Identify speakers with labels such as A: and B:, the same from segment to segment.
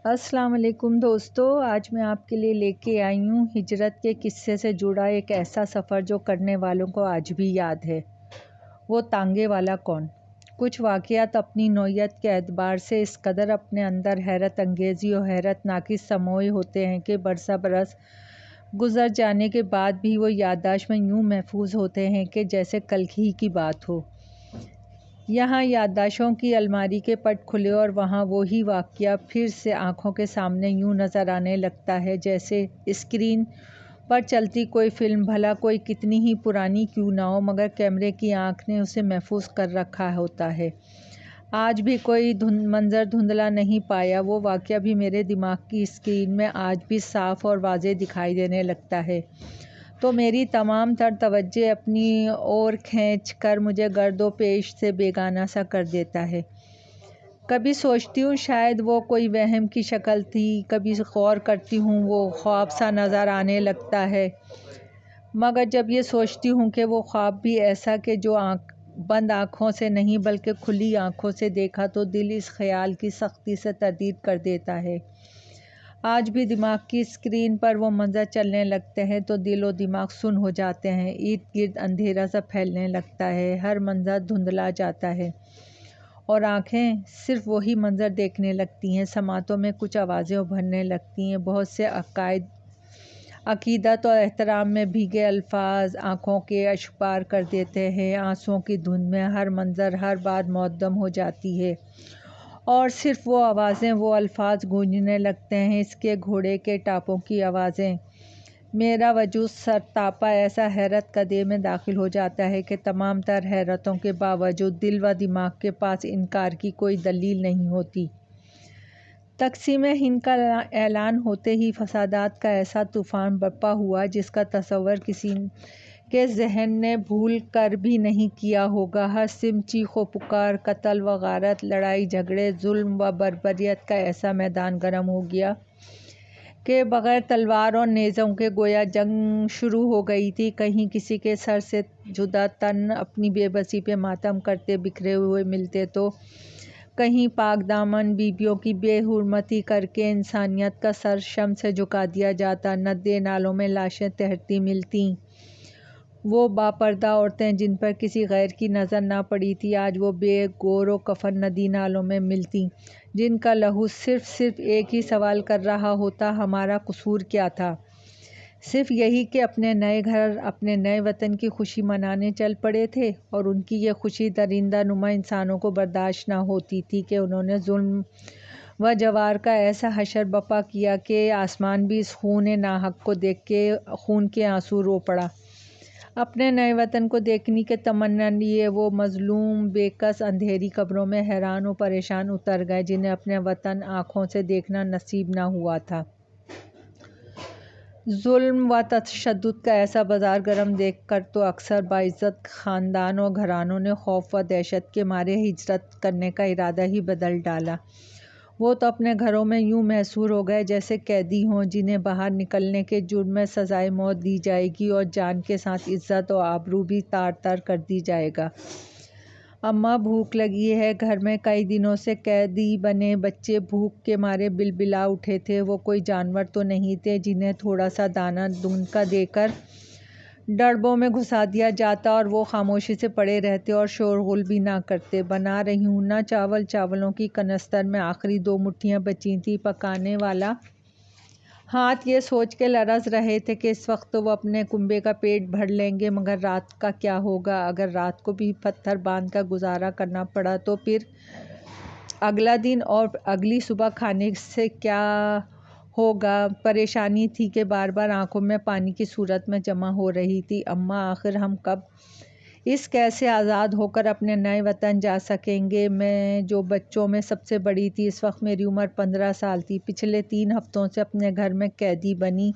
A: السلام علیکم دوستو، آج میں آپ کے لیے لے کے آئی ہوں ہجرت کے قصے سے جڑا ایک ایسا سفر جو کرنے والوں کو آج بھی یاد ہے۔ وہ تانگے والا کون؟ کچھ واقعات اپنی نوعیت کے اعتبار سے اس قدر اپنے اندر حیرت انگیزی اور حیرت ناکس سموئے ہوتے ہیں کہ برسہ برس گزر جانے کے بعد بھی وہ یادداشت میں یوں محفوظ ہوتے ہیں کہ جیسے کل ہی کی بات ہو۔ یہاں یادداشتوں کی الماری کے پٹ کھلے اور وہاں وہی واقعہ پھر سے آنکھوں کے سامنے یوں نظر آنے لگتا ہے جیسے اسکرین پر چلتی کوئی فلم، بھلا کوئی کتنی ہی پرانی کیوں نہ ہو، مگر کیمرے کی آنکھ نے اسے محفوظ کر رکھا ہوتا ہے۔ آج بھی کوئی منظر دھندلا نہیں پایا، وہ واقعہ بھی میرے دماغ کی اسکرین میں آج بھی صاف اور واضح دکھائی دینے لگتا ہے تو میری تمام تر توجہ اپنی اور کھینچ کر مجھے گرد و پیش سے بیگانہ سا کر دیتا ہے۔ کبھی سوچتی ہوں شاید وہ کوئی وہم کی شکل تھی، کبھی غور کرتی ہوں وہ خواب سا نظر آنے لگتا ہے، مگر جب یہ سوچتی ہوں کہ وہ خواب بھی ایسا کہ جو بند آنکھوں سے نہیں بلکہ کھلی آنکھوں سے دیکھا تو دل اس خیال کی سختی سے تردید کر دیتا ہے۔ آج بھی دماغ کی اسکرین پر وہ منظر چلنے لگتے ہیں تو دل و دماغ سن ہو جاتے ہیں، ارد گرد اندھیرا سا پھیلنے لگتا ہے، ہر منظر دھندلا جاتا ہے اور آنکھیں صرف وہی منظر دیکھنے لگتی ہیں۔ سماعتوں میں کچھ آوازیں ابھرنے لگتی ہیں، بہت سے عقیدت اور احترام میں بھیگے الفاظ آنکھوں کے اشک پار کر دیتے ہیں۔ آنسوؤں کی دھند میں ہر منظر ہر بات معدم ہو جاتی ہے اور صرف وہ آوازیں وہ الفاظ گونجنے لگتے ہیں، اس کے گھوڑے کے ٹاپوں کی آوازیں۔ میرا وجود سرتاپا ایسا حیرت کدے میں داخل ہو جاتا ہے کہ تمام تر حیرتوں کے باوجود دل و دماغ کے پاس انکار کی کوئی دلیل نہیں ہوتی۔ تقسیم ہند کا اعلان ہوتے ہی فسادات کا ایسا طوفان برپا ہوا جس کا تصور کسی کے ذہن نے بھول کر بھی نہیں کیا ہوگا۔ ہر سمت چیخ و پکار، قتل و غارت، لڑائی جھگڑے، ظلم و بربریت کا ایسا میدان گرم ہو گیا کہ بغیر تلوار اور نیزوں کے گویا جنگ شروع ہو گئی تھی۔ کہیں کسی کے سر سے جدا تن اپنی بے بسی پہ ماتم کرتے بکھرے ہوئے ملتے تو کہیں پاک دامن بیویوں کی بے حرمتی کر کے انسانیت کا سر شرم سے جھکا دیا جاتا۔ ندے نالوں میں لاشیں تہرتی ملتیں، وہ باپردہ عورتیں جن پر کسی غیر کی نظر نہ پڑی تھی آج وہ بے گور و کفن ندی نالوں میں ملتیں، جن کا لہو صرف ایک ہی سوال کر رہا ہوتا، ہمارا قصور کیا تھا؟ صرف یہی کہ اپنے نئے گھر، اپنے نئے وطن کی خوشی منانے چل پڑے تھے اور ان کی یہ خوشی درندہ نما انسانوں کو برداشت نہ ہوتی تھی کہ انہوں نے ظلم و جوار کا ایسا حشر برپا کیا کہ آسمان بھی اس خون ناحق کو دیکھ کے خون کے آنسو رو پڑا۔ اپنے نئے وطن کو دیکھنے کے تمنا لیے وہ مظلوم بے کس اندھیری قبروں میں حیران و پریشان اتر گئے جنہیں اپنا وطن آنکھوں سے دیکھنا نصیب نہ ہوا تھا۔ ظلم و تشدد کا ایسا بازار گرم دیکھ کر تو اکثر باعزت خاندان اور گھرانوں نے خوف و دہشت کے مارے ہجرت کرنے کا ارادہ ہی بدل ڈالا۔ وہ تو اپنے گھروں میں یوں محصور ہو گئے جیسے قیدی ہوں جنہیں باہر نکلنے کے جرم میں سزائے موت دی جائے گی اور جان کے ساتھ عزت و آبرو بھی تار تار کر دی جائے گا۔ اماں بھوک لگی ہے، گھر میں کئی دنوں سے قیدی بنے بچے بھوک کے مارے بلبلا اٹھے تھے۔ وہ کوئی جانور تو نہیں تھے جنہیں تھوڑا سا دانہ دن کا دے کر ڈڑبوں میں گھسا دیا جاتا اور وہ خاموشی سے پڑے رہتے اور شور غل بھی نہ کرتے۔ بنا رہی ہوں نا چاول، چاولوں کی کنستر میں آخری 2 مٹھیاں بچی تھیں۔ پکانے والا ہاتھ یہ سوچ کے لرز رہے تھے کہ اس وقت تو وہ اپنے کنبے کا پیٹ بھر لیں گے، مگر رات کا کیا ہوگا؟ اگر رات کو بھی پتھر باندھ کر گزارا کرنا پڑا تو پھر اگلا دن اور اگلی صبح کھانے سے کیا ہوگا؟ پریشانی تھی کہ بار بار آنکھوں میں پانی کی صورت میں جمع ہو رہی تھی۔ اماں آخر ہم کب اس قید سے آزاد ہو کر اپنے نئے وطن جا سکیں گے؟ میں جو بچوں میں سب سے بڑی تھی، اس وقت میری عمر 15 سال تھی، پچھلے 3 ہفتوں سے اپنے گھر میں قیدی بنی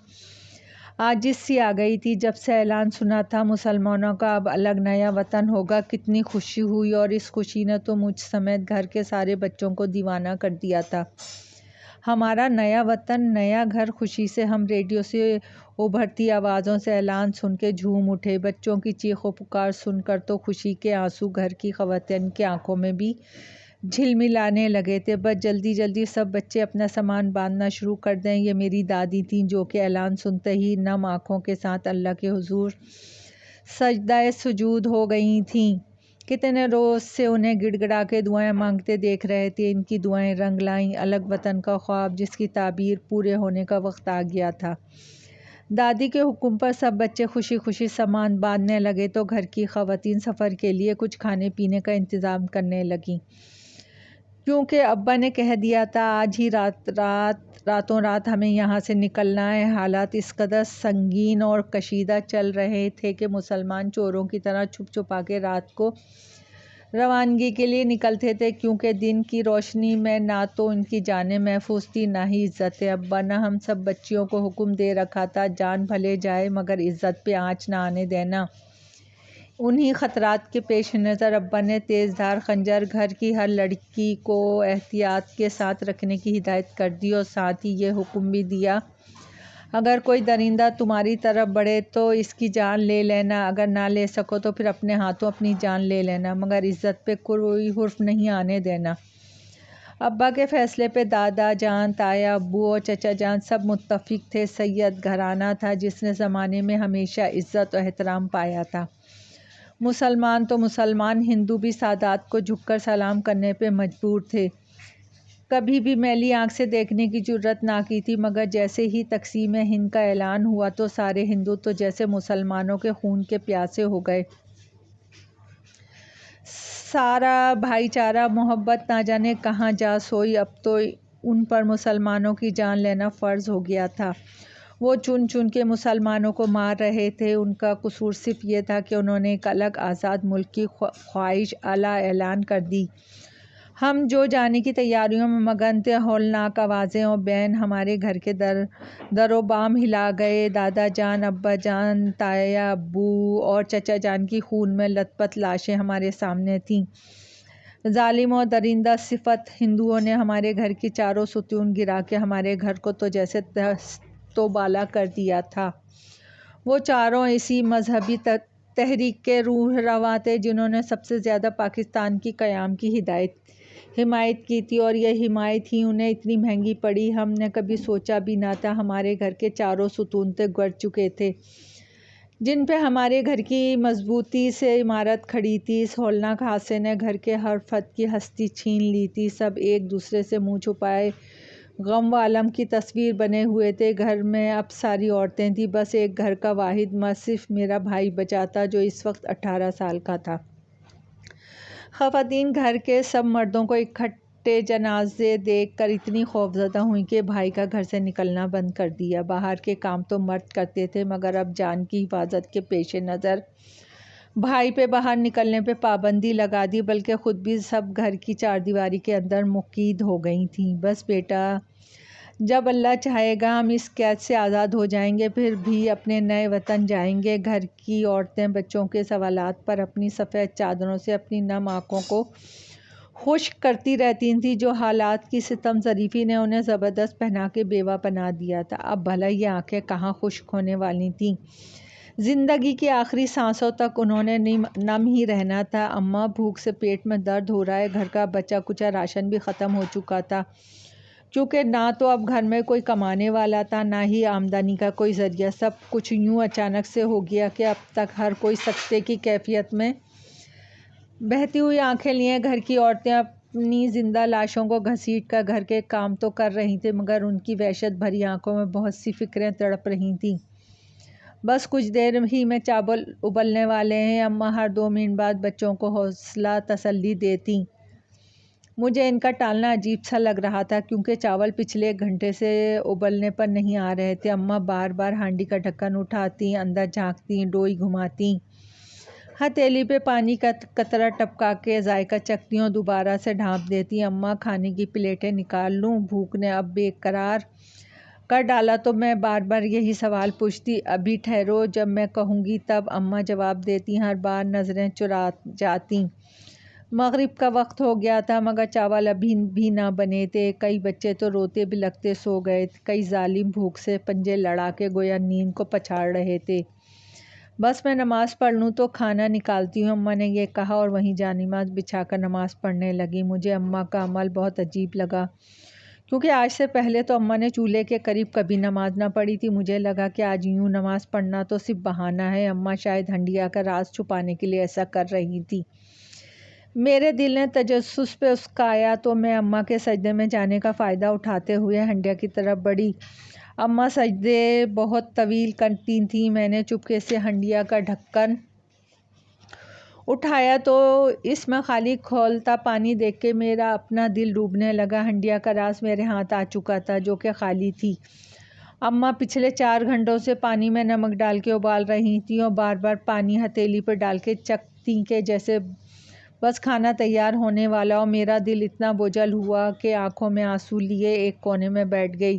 A: عاجز سی آ گئی تھی۔ جب سے اعلان سنا تھا مسلمانوں کا اب الگ نیا وطن ہوگا، کتنی خوشی ہوئی اور اس خوشی نے تو مجھ سمیت گھر کے سارے بچوں کو دیوانہ کر دیا تھا۔ ہمارا نیا وطن، نیا گھر، خوشی سے ہم ریڈیو سے ابھرتی آوازوں سے اعلان سن کے جھوم اٹھے۔ بچوں کی چیخ و پکار سن کر تو خوشی کے آنسو گھر کی خواتین کی آنکھوں میں بھی جھلملانے لگے تھے۔ بس جلدی جلدی سب بچے اپنا سامان باندھنا شروع کر دیں۔ یہ میری دادی تھیں جو کہ اعلان سنتے ہی نم آنکھوں کے ساتھ اللہ کے حضور سجدہ سجود ہو گئی تھیں۔ کتنے روز سے انہیں گڑ گڑا کے دعائیں مانگتے دیکھ رہے تھے۔ ان کی دعائیں رنگ لائیں۔ الگ وطن کا خواب جس کی تعبیر پورے ہونے کا وقت آ گیا تھا۔ دادی کے حکم پر سب بچے خوشی خوشی سامان باندھنے لگے تو گھر کی خواتین سفر کے لیے کچھ کھانے پینے کا انتظام کرنے لگیں، کیونکہ ابا نے کہہ دیا تھا آج ہی راتوں رات ہمیں یہاں سے نکلنا ہے۔ حالات اس قدر سنگین اور کشیدہ چل رہے تھے کہ مسلمان چوروں کی طرح چھپ چھپا کے رات کو روانگی کے لیے نکلتے تھے، کیونکہ دن کی روشنی میں نہ تو ان کی جانیں محفوظ تھی نہ ہی عزت۔ ابا نے ہم سب بچیوں کو حکم دے رکھا تھا جان بھلے جائے مگر عزت پہ آنچ نہ آنے دینا۔ انہی خطرات کے پیش نظر ابا نے تیز دھار خنجر گھر کی ہر لڑکی کو احتیاط کے ساتھ رکھنے کی ہدایت کر دی اور ساتھ ہی یہ حکم بھی دیا اگر کوئی درندہ تمہاری طرف بڑھے تو اس کی جان لے لینا، اگر نہ لے سکو تو پھر اپنے ہاتھوں اپنی جان لے لینا، مگر عزت پہ کوئی حرف نہیں آنے دینا۔ ابا کے فیصلے پہ دادا جان، تایا ابو اور چچا جان سب متفق تھے۔ سید گھرانہ تھا جس نے زمانے میں ہمیشہ عزت و احترام پایا تھا۔ مسلمان تو مسلمان، ہندو بھی سادات کو جھک کر سلام کرنے پہ مجبور تھے۔ کبھی بھی میلی آنکھ سے دیکھنے کی جرات نہ کی تھی، مگر جیسے ہی تقسیم ہند کا اعلان ہوا تو سارے ہندو تو جیسے مسلمانوں کے خون کے پیاسے ہو گئے۔ سارا بھائی چارہ محبت نہ جانے کہاں جا سوئی۔ اب تو ان پر مسلمانوں کی جان لینا فرض ہو گیا تھا۔ وہ چن چن کے مسلمانوں کو مار رہے تھے۔ ان کا قصور صرف یہ تھا کہ انہوں نے ایک الگ آزاد ملک کی خواہش اعلان کر دی۔ ہم جو جانے کی تیاریوں میں مگن تھے، ہولناک آوازیں اور بین ہمارے گھر کے در و بام ہلا گئے۔ دادا جان، ابا جان، تایا ابو اور چچا جان کی خون میں لت پت لاشیں ہمارے سامنے تھیں۔ ظالم اور درندہ صفت ہندوؤں نے ہمارے گھر کی چاروں ستون گرا کے ہمارے گھر کو تو جیسے دست و بالا کر دیا تھا۔ وہ چاروں اسی مذہبی تحریک کے روح رواں تھے جنہوں نے سب سے زیادہ پاکستان کی قیام کی حمایت کی تھی، اور یہ حمایت ہی انہیں اتنی مہنگی پڑی۔ ہم نے کبھی سوچا بھی نہ تھا ہمارے گھر کے چاروں ستون تو گر چکے تھے جن پہ ہمارے گھر کی مضبوطی سے عمارت کھڑی تھی۔ اس ہولناک حادثے نے گھر کے ہر فرد کی ہستی چھین لی تھی۔ سب ایک دوسرے سے منہ چھپائے غم و الم کی تصویر بنے ہوئے تھے۔ گھر میں اب ساری عورتیں تھیں، بس ایک گھر کا واحد مرد صرف میرا بھائی بچا تھا جو اس وقت 18 سال کا تھا۔ خواتین گھر کے سب مردوں کو اکٹھے جنازے دیکھ کر اتنی خوفزدہ ہوئیں کہ بھائی کا گھر سے نکلنا بند کر دیا۔ باہر کے کام تو مرد کرتے تھے، مگر اب جان کی حفاظت کے پیش نظر بھائی پہ باہر نکلنے پہ پابندی لگا دی، بلکہ خود بھی سب گھر کی چاردیواری کے اندر مقید ہو گئی تھیں۔ بس بیٹا، جب اللہ چاہے گا ہم اس قید سے آزاد ہو جائیں گے، پھر بھی اپنے نئے وطن جائیں گے۔ گھر کی عورتیں بچوں کے سوالات پر اپنی سفید چادروں سے اپنی نم آنکھوں کو خشک کرتی رہتی تھیں۔ جو حالات کی ستم ظریفی نے انہیں زبردست پہنا کے بیوہ بنا دیا تھا، اب بھلا یہ آنکھیں کہاں خشک ہونے والی تھیں۔ زندگی کی آخری سانسوں تک انہوں نے نم ہی رہنا تھا۔ اماں، بھوک سے پیٹ میں درد ہو رہا ہے۔ گھر کا بچا کچا راشن بھی ختم ہو چکا تھا، کیونکہ نہ تو اب گھر میں کوئی کمانے والا تھا نہ ہی آمدنی کا کوئی ذریعہ۔ سب کچھ یوں اچانک سے ہو گیا کہ اب تک ہر کوئی سکتے کی کیفیت میں بہتی ہوئی آنکھیں لیے گھر کی عورتیں اپنی زندہ لاشوں کو گھسیٹ کر گھر کے کام تو کر رہی تھیں، مگر ان کی وحشت بھری آنکھوں میں بہت سی فکریں تڑپ رہی تھیں۔ بس کچھ دیر ہی میں چاول ابلنے والے ہیں۔ اماں ہر 2 منٹ بعد بچوں کو حوصلہ تسلی دیتیں۔ مجھے ان کا ٹالنا عجیب سا لگ رہا تھا، کیونکہ چاول پچھلے 1 گھنٹے سے ابلنے پر نہیں آ رہے تھے۔ اماں بار بار ہانڈی کا ڈھکن اٹھاتیں، اندر جھانکتیں، ڈوئی گھماتیں، ہتھیلی پہ پانی کا قطرہ ٹپکا کے ذائقہ چکھتیں اور دوبارہ سے ڈھانپ دیتیں۔ اماں، کھانے کی پلیٹیں نکال لوں؟ بھوک نے اب بے قرار کر ڈالا تو میں بار بار یہی سوال پوچھتی۔ ابھی ٹھہرو، جب میں کہوں گی تب، اماں جواب دیتیں، ہر بار نظریں چرا جاتیں۔ مغرب کا وقت ہو گیا تھا، مگر چاول ابھی بھی نہ بنے تھے۔ کئی بچے تو روتے بلکتے سو گئے، کئی ظالم بھوک سے پنجے لڑا کے گویا نیند کو پچھاڑ رہے تھے۔ بس میں نماز پڑھ لوں تو کھانا نکالتی ہوں، اماں نے یہ کہا اور وہیں جانماز بچھا کر نماز پڑھنے لگی۔ مجھے اماں کا عمل بہت عجیب لگا، کیونکہ آج سے پہلے تو اماں نے چولہے کے قریب کبھی نماز نہ پڑھی تھی۔ مجھے لگا کہ آج یوں نماز پڑھنا تو صرف بہانہ ہے، اماں شاید ہنڈیا کا راز چھپانے کے لیے ایسا کر رہی تھی۔ میرے دل نے تجسس پہ اسکایا تو میں اماں کے سجدے میں جانے کا فائدہ اٹھاتے ہوئے ہنڈیا کی طرف بڑھی۔ اماں سجدے بہت طویل کرتی تھیں۔ میں نے چپکے سے ہنڈیا کا ڈھکن اٹھایا تو اس میں خالی کھولتا پانی دیکھ کے میرا اپنا دل ڈوبنے لگا۔ ہنڈیا کا راز میرے ہاتھ آ چکا تھا، جو کہ خالی تھی۔ اماں پچھلے 4 گھنٹوں سے پانی میں نمک ڈال کے ابال رہی تھیں اور بار بار پانی ہتھیلی پر ڈال کے چکھتیں کہ جیسے بس کھانا تیار ہونے والا ہو۔ میرا دل اتنا بوجھل ہوا کہ آنکھوں میں آنسو لیے ایک کونے میں بیٹھ گئی۔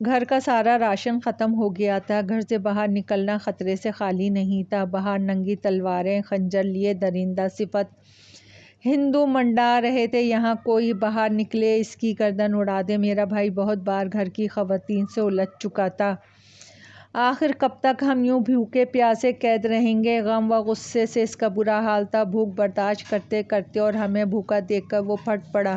A: گھر کا سارا راشن ختم ہو گیا تھا۔ گھر سے باہر نکلنا خطرے سے خالی نہیں تھا۔ باہر ننگی تلواریں، خنجر لیے درندہ صفت ہندو منڈا رہے تھے۔ یہاں کوئی باہر نکلے، اس کی گردن اڑا دے۔ میرا بھائی بہت بار گھر کی خواتین سے الجھ چکا تھا۔ آخر کب تک ہم یوں بھوکے پیاسے قید رہیں گے؟ غم و غصے سے اس کا برا حال تھا۔ بھوک برداشت کرتے کرتے اور ہمیں بھوکا دیکھ کر وہ پھٹ پڑا۔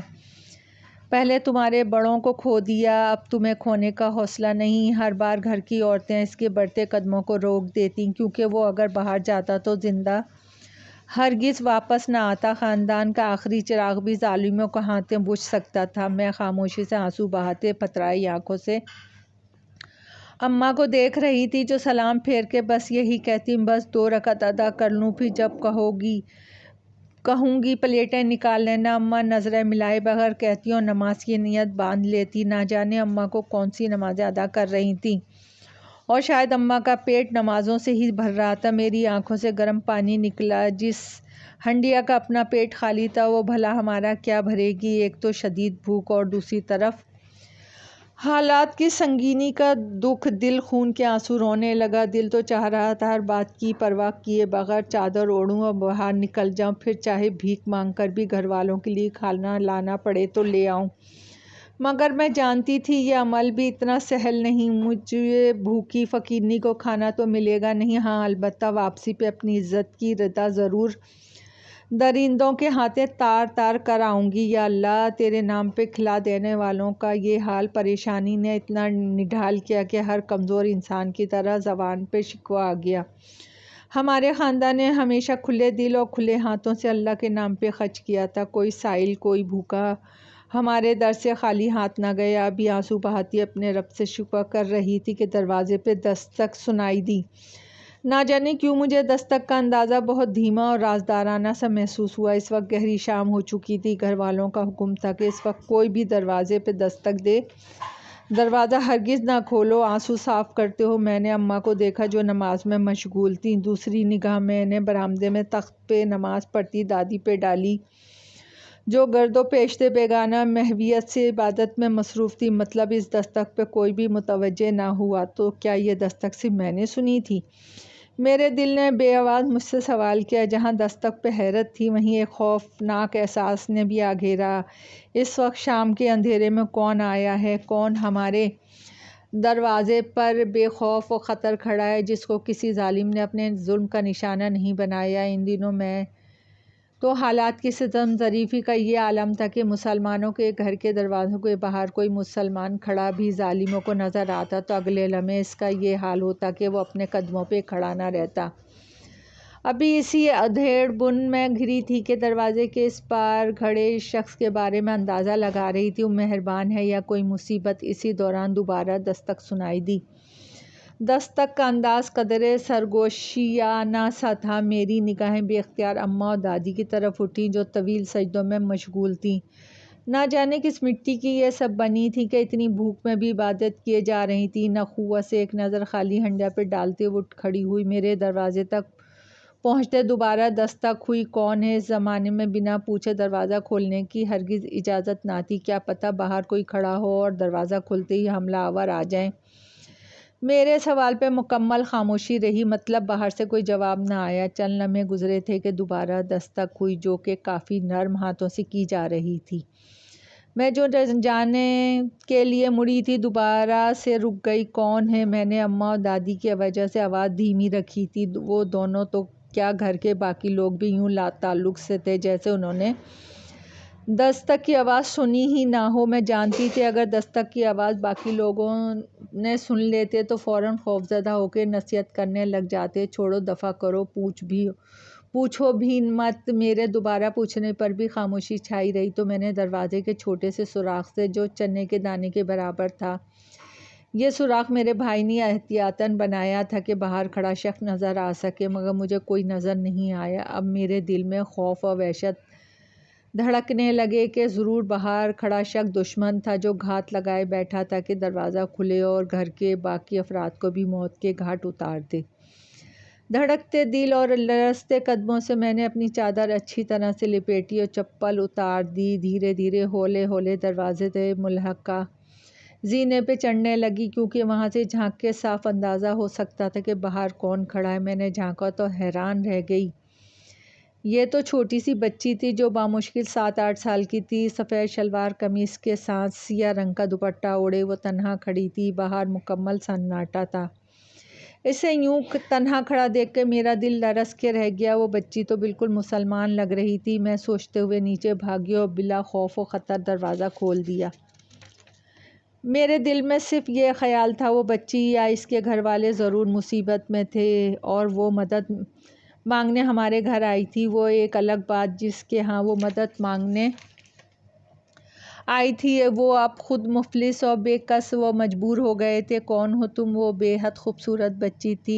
A: پہلے تمہارے بڑوں کو کھو دیا، اب تمہیں کھونے کا حوصلہ نہیں۔ ہر بار گھر کی عورتیں اس کے بڑھتے قدموں کو روک دیتیں، کیونکہ وہ اگر باہر جاتا تو زندہ ہرگز واپس نہ آتا۔ خاندان کا آخری چراغ بھی ظالموں کے ہاتھوں بجھ سکتا تھا۔ میں خاموشی سے آنسو بہاتے پتھرائی آنکھوں سے اماں کو دیکھ رہی تھی، جو سلام پھیر کے بس یہی کہتی، بس 2 رکعت ادا کر لوں، پھر جب کہوں گی پلیٹیں نکال لینا۔ اماں نظریں ملائے بغیر کہتی اور نماز کی نیت باندھ لیتی۔ نہ جانے اماں کو کون سی نمازیں ادا کر رہی تھیں، اور شاید اماں کا پیٹ نمازوں سے ہی بھر رہا تھا۔ میری آنکھوں سے گرم پانی نکلا۔ جس ہنڈیا کا اپنا پیٹ خالی تھا، وہ بھلا ہمارا کیا بھرے گی؟ ایک تو شدید بھوک اور دوسری طرف حالات کی سنگینی کا دکھ۔ دل خون کے آنسو رونے لگا۔ دل تو چاہ رہا تھا ہر بات کی پرواہ کیے بغیر چادر اوڑھوں اور باہر نکل جاؤں، پھر چاہے بھیک مانگ کر بھی گھر والوں کے لیے کھانا لانا پڑے تو لے آؤں، مگر میں جانتی تھی یہ عمل بھی اتنا سہل نہیں۔ مجھے بھوکی فقیرنی کو کھانا تو ملے گا نہیں، ہاں البتہ واپسی پہ اپنی عزت کی ردا ضرور درندوں کے ہاتھیں تار تار کر آؤں گی۔ یا اللہ، تیرے نام پہ کھلا دینے والوں کا یہ حال۔ پریشانی نے اتنا نڈھال کیا کہ ہر کمزور انسان کی طرح زبان پہ شکوہ آ گیا۔ ہمارے خاندان نے ہمیشہ کھلے دل اور کھلے ہاتھوں سے اللہ کے نام پہ خرچ کیا تھا۔ کوئی سائل، کوئی بھوکا ہمارے در سے خالی ہاتھ نہ گیا۔ ابھی آنسو بہاتی اپنے رب سے شکوہ کر رہی تھی کہ دروازے پہ دستک سنائی دی۔ نہ جانے کیوں مجھے دستک کا اندازہ بہت دھیما اور رازدارانہ سا محسوس ہوا۔ اس وقت گہری شام ہو چکی تھی۔ گھر والوں کا حکم تھا کہ اس وقت کوئی بھی دروازے پہ دستک دے دروازہ ہرگز نہ کھولو۔ آنسو صاف کرتے ہوئے میں نے اماں کو دیکھا، جو نماز میں مشغول تھیں۔ دوسری نگاہ میں نے برآمدے میں تخت پہ نماز پڑھتی دادی پہ ڈالی، جو گرد و پیشت بیگانہ محویت سے عبادت میں مصروف تھی۔ مطلب اس دستک پہ کوئی بھی متوجہ نہ ہوا تو کیا یہ دستک صرف میں نے سنی تھی؟ میرے دل نے بے آواز مجھ سے سوال کیا۔ جہاں دستک پہ حیرت تھی، وہیں ایک خوفناک احساس نے بھی آ گھیرا۔ اس وقت شام کے اندھیرے میں کون آیا ہے؟ کون ہمارے دروازے پر بے خوف و خطر کھڑا ہے، جس کو کسی ظالم نے اپنے ظلم کا نشانہ نہیں بنایا؟ ان دنوں میں تو حالات کی ستم ظریفی کا یہ عالم تھا کہ مسلمانوں کے گھر کے دروازوں کے باہر کوئی مسلمان کھڑا بھی ظالموں کو نظر آتا تو اگلے لمحے اس کا یہ حال ہوتا کہ وہ اپنے قدموں پہ کھڑا نہ رہتا۔ ابھی اسی ادھیڑ بن میں گھری تھی کہ دروازے کے اس پار کھڑے شخص کے بارے میں اندازہ لگا رہی تھی وہ مہربان ہے یا کوئی مصیبت۔ اسی دوران دوبارہ دستک سنائی دی۔ دستک کا انداز قدرے سرگوشیانہ سا تھا۔ میری نگاہیں بے اختیار اماں اور دادی کی طرف اٹھیں، جو طویل سجدوں میں مشغول تھیں۔ نہ جانے کس مٹی کی یہ سب بنی تھیں کہ اتنی بھوک میں بھی عبادت کیے جا رہی تھیں۔ نخوت سے ایک نظر خالی ہنڈیا پہ ڈالتے ہوئے اٹھ کھڑی ہوئی۔ میرے دروازے تک پہنچتے دوبارہ دستک ہوئی۔ کون ہے؟ اس زمانے میں بنا پوچھے دروازہ کھولنے کی ہرگز اجازت نہ تھی۔ کیا پتہ باہر کوئی کھڑا ہو اور دروازہ کھلتے ہی حملہ آور آ جائیں۔ میرے سوال پہ مکمل خاموشی رہی۔ مطلب باہر سے کوئی جواب نہ آیا۔ چند لمحے گزرے تھے کہ دوبارہ دستک ہوئی، جو کہ کافی نرم ہاتھوں سے کی جا رہی تھی۔ میں جو جانے کے لیے مڑی تھی دوبارہ سے رک گئی۔ کون ہے؟ میں نے اماں اور دادی کی وجہ سے آواز دھیمی رکھی تھی۔ وہ دونوں تو کیا گھر کے باقی لوگ بھی یوں لا تعلق سے تھے جیسے انہوں نے دستک کی آواز سنی ہی نہ ہو۔ میں جانتی تھی اگر دستک کی آواز باقی لوگوں نے سن لیتے تو فوراً خوفزدہ ہو کے نصیحت کرنے لگ جاتے، چھوڑو، دفع کرو، پوچھو بھی مت۔ میرے دوبارہ پوچھنے پر بھی خاموشی چھائی رہی تو میں نے دروازے کے چھوٹے سے سوراخ سے جو چنے کے دانے کے برابر تھا، یہ سوراخ میرے بھائی نے احتیاطاً بنایا تھا کہ باہر کھڑا شخص نظر آ سکے، مگر مجھے کوئی نظر نہیں آیا۔ اب میرے دل میں خوف اور وحشت دھڑکنے لگے کہ ضرور باہر کھڑا شخص دشمن تھا جو گھات لگائے بیٹھا تھا کہ دروازہ کھلے اور گھر کے باقی افراد کو بھی موت کے گھاٹ اتار دے۔ دھڑکتے دل اور لرزتے قدموں سے میں نے اپنی چادر اچھی طرح سے لپیٹی اور چپل اتار دی۔ دھیرے دھیرے ہولے ہولے دروازے سے ملحقہ زینے پہ چڑھنے لگی کیونکہ وہاں سے جھانک کے صاف اندازہ ہو سکتا تھا کہ باہر کون کھڑا ہے۔ میں نے جھانکا تو حیران رہ گئی۔ یہ تو چھوٹی سی بچی تھی جو بامشکل 7-8 سال کی تھی۔ سفید شلوار قمیص کے ساتھ سیاہ رنگ کا دوپٹہ اوڑھے وہ تنہا کھڑی تھی۔ باہر مکمل سناٹا تھا۔ اسے یوں تنہا کھڑا دیکھ کے میرا دل لرز کے رہ گیا۔ وہ بچی تو بالکل مسلمان لگ رہی تھی۔ میں سوچتے ہوئے نیچے بھاگی اور بلا خوف و خطر دروازہ کھول دیا۔ میرے دل میں صرف یہ خیال تھا وہ بچی یا اس کے گھر والے ضرور مصیبت میں تھے اور وہ مدد مانگنے ہمارے گھر آئی تھی۔ وہ ایک الگ بات جس کے ہاں وہ مدد مانگنے آئی تھی، وہ اب خود مفلس اور بے کس و مجبور ہو گئے تھے۔ کون ہو تم؟ وہ بے حد خوبصورت بچی تھی،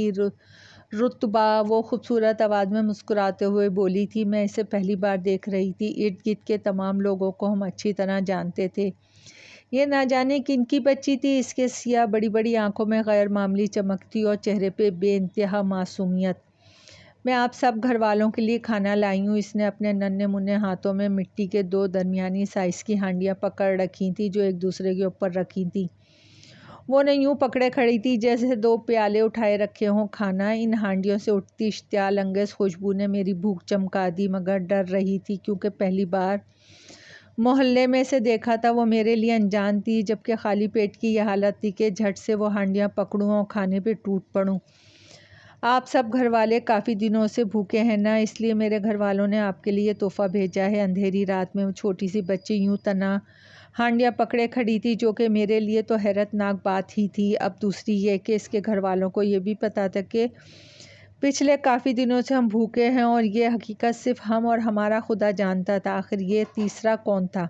A: رتبہ۔ وہ خوبصورت آواز میں مسکراتے ہوئے بولی تھی۔ میں اسے پہلی بار دیکھ رہی تھی۔ ارد گرد کے تمام لوگوں کو ہم اچھی طرح جانتے تھے۔ یہ نہ جانے کن کی بچی تھی۔ اس کے سیاہ بڑی بڑی آنکھوں میں غیر معمولی چمک تھی اور چہرے پہ بے انتہا معصومیت۔ میں آپ سب گھر والوں کے لیے کھانا لائی ہوں۔ اس نے اپنے ننھے منھے ہاتھوں میں مٹی کے 2 درمیانی سائز کی ہانڈیاں پکڑ رکھی تھیں جو ایک دوسرے کے اوپر رکھی تھیں۔ وہ انہیں یوں پکڑے کھڑی تھی جیسے 2 پیالے اٹھائے رکھے ہوں کھانا۔ ان ہانڈیوں سے اٹھتی اشتعال انگیز خوشبو نے میری بھوک چمکا دی، مگر ڈر رہی تھی کیونکہ پہلی بار محلے میں سے دیکھا تھا۔ وہ میرے لیے انجان تھی، جبکہ خالی پیٹ کی یہ حالت تھی کہ جھٹ سے وہ ہانڈیاں پکڑوں اور کھانے پہ ٹوٹ پڑوں۔ آپ سب گھر والے کافی دنوں سے بھوکے ہیں نا، اس لیے میرے گھر والوں نے آپ کے لیے یہ تحفہ بھیجا ہے۔ اندھیری رات میں وہ چھوٹی سی بچی یوں تنہا ہانڈیاں پکڑے کھڑی تھی جو کہ میرے لیے تو حیرت ناک بات ہی تھی۔ اب دوسری یہ کہ اس کے گھر والوں کو یہ بھی پتہ تھا کہ پچھلے کافی دنوں سے ہم بھوکے ہیں اور یہ حقیقت صرف ہم اور ہمارا خدا جانتا تھا۔ آخر یہ تیسرا کون تھا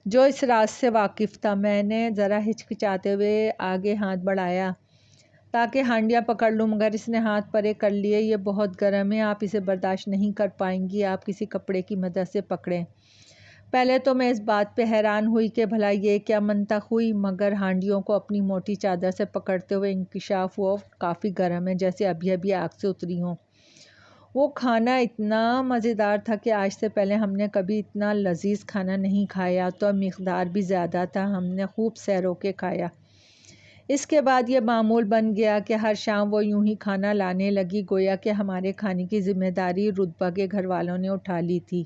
A: جو اس راز سے واقف تھا؟ میں نے ذرا ہچکچاتے ہوئے آگے ہاتھ بڑھایا تاکہ ہانڈیاں پکڑ لوں، مگر اس نے ہاتھ پرے کر لیے۔ یہ بہت گرم ہے، آپ اسے برداشت نہیں کر پائیں گی، آپ کسی کپڑے کی مدد سے پکڑیں۔ پہلے تو میں اس بات پہ حیران ہوئی کہ بھلا یہ کیا منطق ہوئی، مگر ہانڈیوں کو اپنی موٹی چادر سے پکڑتے ہوئے انکشاف ہوا کافی گرم ہے، جیسے ابھی ابھی آگ سے اتری ہوں۔ وہ کھانا اتنا مزیدار تھا کہ آج سے پہلے ہم نے کبھی اتنا لذیذ کھانا نہیں کھایا، تو مقدار بھی زیادہ تھا۔ ہم نے خوب سیر کے کھایا۔ اس کے بعد یہ معمول بن گیا کہ ہر شام وہ یوں ہی کھانا لانے لگی، گویا کہ ہمارے کھانے کی ذمہ داری رتبہ کے گھر والوں نے اٹھا لی تھی۔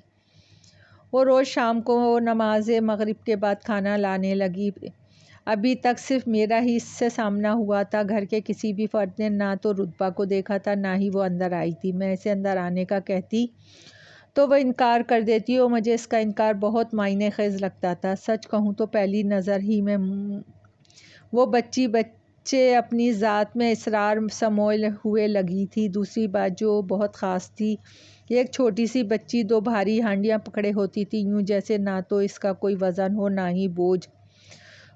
A: وہ روز شام کو نماز مغرب کے بعد کھانا لانے لگی۔ ابھی تک صرف میرا ہی اس سے سامنا ہوا تھا۔ گھر کے کسی بھی فرد نے نہ تو رتبہ کو دیکھا تھا نہ ہی وہ اندر آئی تھی۔ میں اسے اندر آنے کا کہتی تو وہ انکار کر دیتی اور مجھے اس کا انکار بہت معنی خیز لگتا تھا۔ سچ کہوں تو پہلی نظر ہی میں وہ بچے اپنی ذات میں اسرار سموئے ہوئے لگی تھی۔ دوسری بات جو بہت خاص تھی، ایک چھوٹی سی بچی 2 بھاری ہانڈیاں پکڑے ہوتی تھی، یوں جیسے نہ تو اس کا کوئی وزن ہو نہ ہی بوجھ۔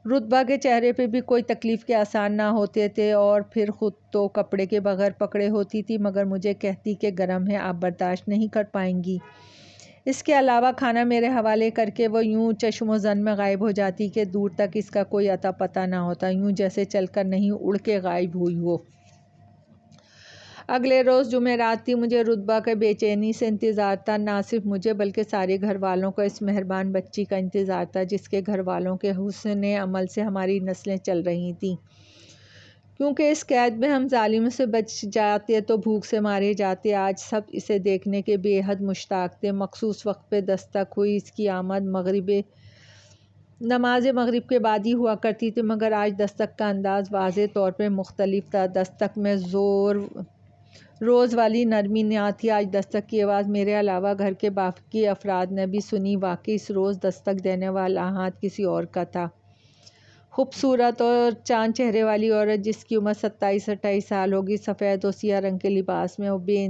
A: رتبہ کے چہرے پہ بھی کوئی تکلیف کے آثار نہ ہوتے تھے اور پھر خود تو کپڑے کے بغیر پکڑے ہوتی تھی، مگر مجھے کہتی کہ گرم ہے، آپ برداشت نہیں کر پائیں گی۔ اس کے علاوہ کھانا میرے حوالے کر کے وہ یوں چشم و زن میں غائب ہو جاتی کہ دور تک اس کا کوئی اتا پتہ نہ ہوتا، یوں جیسے چل کر نہیں اڑ کے غائب ہوئی ہو۔ اگلے روز جمعرات تھی۔ مجھے رتبہ کا بے چینی سے انتظار تھا، نہ صرف مجھے بلکہ سارے گھر والوں کو اس مہربان بچی کا انتظار تھا جس کے گھر والوں کے حسن عمل سے ہماری نسلیں چل رہی تھیں۔ کیونکہ اس قید میں ہم ظالموں سے بچ جاتے تو بھوک سے مارے جاتے۔ آج سب اسے دیکھنے کے بے حد مشتاق تھے۔ مخصوص وقت پہ دستک ہوئی۔ اس کی آمد مغرب نماز مغرب کے بعد ہی ہوا کرتی تھی، مگر آج دستک کا انداز واضح طور پہ مختلف تھا۔ دستک میں روز والی نرمی نہ تھی۔ آج دستک کی آواز میرے علاوہ گھر کے باقی افراد نے بھی سنی۔ واقعی اس روز دستک دینے والا ہاتھ کسی اور کا تھا۔ خوبصورت اور چاند چہرے والی عورت جس کی عمر 27-28 سال ہوگی، سفید اور سیاہ رنگ کے لباس میں اور بے